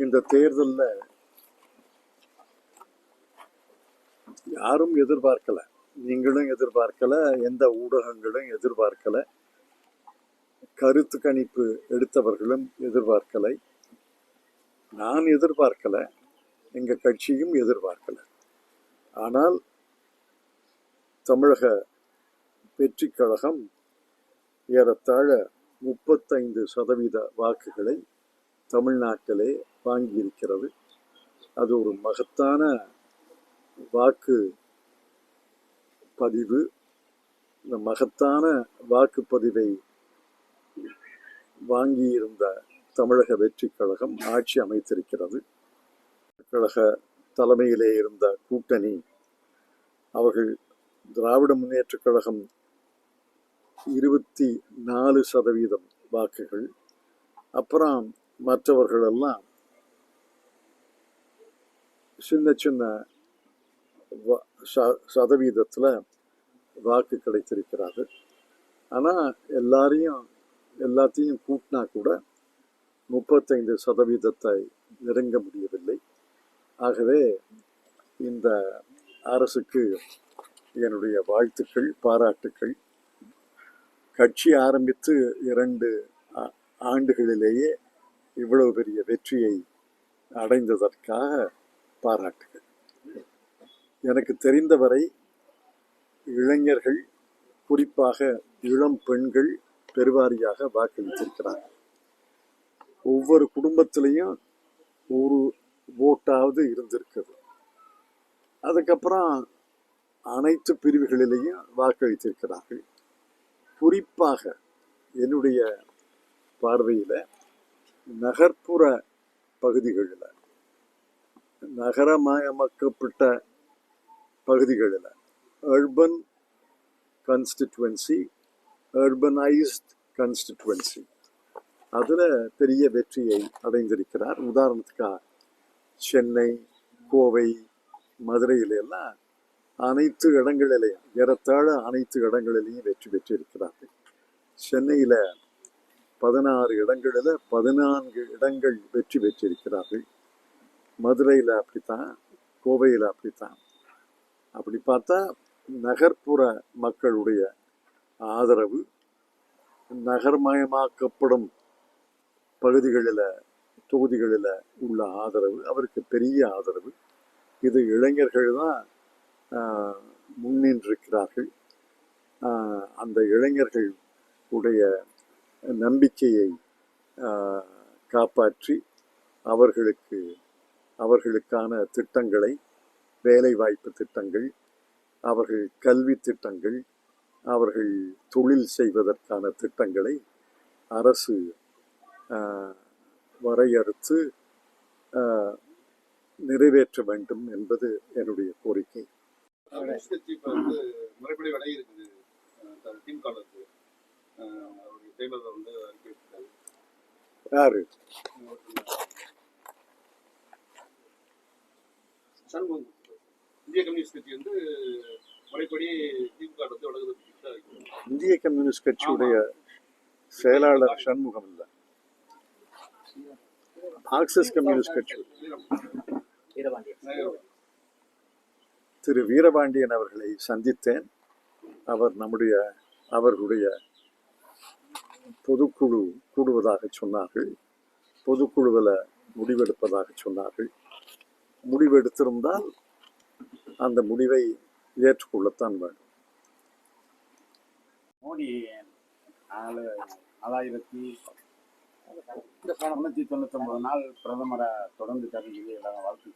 இந்த தேர்தலில் யாரும் எதிர்பார்க்கல, நீங்களும் எதிர்பார்க்கல, எந்த ஊடகங்களும் எதிர்பார்க்கல, கருத்து கணிப்பு எடுத்தவர்களும் எதிர்பார்க்கலை, நான் எதிர்பார்க்கல, எங்க கட்சியும் எதிர்பார்க்கல. ஆனால் தமிழக வெற்றி கழகம் ஏறத்தாழ 35% வாக்குகளை தமிழ்நாட்டிலே வாங்கியிருக்கிறது. அது ஒரு மகத்தான வாக்கு பதிவு. இந்த மகத்தான வாக்குப்பதிவை வாங்கியிருந்த தமிழக வெற்றி கழகம் ஆட்சி அமைத்திருக்கிறது. கழக தலைமையிலே இருந்த கூட்டணி அவர்கள் திராவிட முன்னேற்ற கழகம் 24% வாக்குகள், அப்புறம் மற்றவர்களெல்லாம் சின்ன சின்ன சதவீதத்தில் வாக்கு கிடைத்திருக்கிறாரு. ஆனால் எல்லாத்தையும் கூட்டினா கூட 35% நெருங்க முடியவில்லை. ஆகவே இந்த அரசுக்கு என்னுடைய வாழ்த்துக்கள், பாராட்டுக்கள். கட்சி ஆரம்பித்து 2 ஆண்டுகளிலேயே இவ்வளவு பெரிய வெற்றியை அடைந்ததற்காக பாராட்டுகள். எனக்கு தெரிந்தவரை இளைஞர்கள், குறிப்பாக இளம் பெண்கள் பெருவாரியாக வாக்களித்திருக்கிறார்கள். ஒவ்வொரு குடும்பத்திலையும் ஒரு ஓட்டாவது இருந்திருக்குது. அதுக்கப்புறம் அனைத்து பிரிவுகளிலேயும் வாக்களித்திருக்கிறார்கள். குறிப்பாக என்னுடைய பார்வையில் நகர்ப்புற பகுதிகளில், நகரமயமாக்கப்பட்ட பகுதிகளில், அர்பன் கான்ஸ்டிட்யூவன்சி, அர்பனைஸ்ட் கான்ஸ்டிட்யூவன்சி, அதில் பெரிய வெற்றியை அடைந்திருக்கிறார். உதாரணத்துக்காக சென்னை, கோவை, மதுரையிலெல்லாம் அனைத்து இடங்களிலேயும், ஏறத்தாழ அனைத்து இடங்களிலேயும் வெற்றி பெற்றிருக்கிறார்கள். சென்னையில் 16 இடங்களில் 14 இடங்கள் வெற்றி பெற்றிருக்கிறார்கள். மதுரையில் அப்படித்தான், கோவையில் அப்படித்தான். அப்படி பார்த்தா நகர்ப்புற மக்களுடைய ஆதரவு, நகர்மயமாக்கப்படும் பகுதிகளில், தொகுதிகளில் உள்ள ஆதரவு, அவருக்கு பெரிய ஆதரவு. இது இளைஞர்கள் தான் முன்னின்றிருக்கிறார்கள். அந்த இளைஞர்கள் உடைய நம்பிக்கையை காப்பாற்றி அவர்களுக்கான திட்டங்களை, வேலைவாய்ப்பு திட்டங்கள், அவர்கள் கல்வி திட்டங்கள், அவர்கள் தொழில் செய்வதற்கான திட்டங்களை அரசு வரையறுத்து நிறைவேற்ற வேண்டும் என்பது என்னுடைய கோரிக்கை. யாரு? இந்திய கம்யூனிஸ்ட் கட்சியுடைய செயலாளர் சண்முகம் இல்லை, மார்க்சிஸ்ட் கம்யூனிஸ்ட் கட்சி திரு வீரபாண்டியன் அவர்களை சந்தித்தேன். அவர்களுடைய பொதுக்குழு கூடுவதாக சொன்னார்கள். பொதுக்குழுவில் முடிவெடுப்பதாக சொன்னார்கள். முடிவெடுத்திருந்தால் அந்த முடிவை ஏற்றுக்கொள்ளத்தான் வேண்டும். மோடி 4,499 நாள் பிரதமரை தொடர்ந்து தருகிறது. எல்லாரும் வாழ்த்து.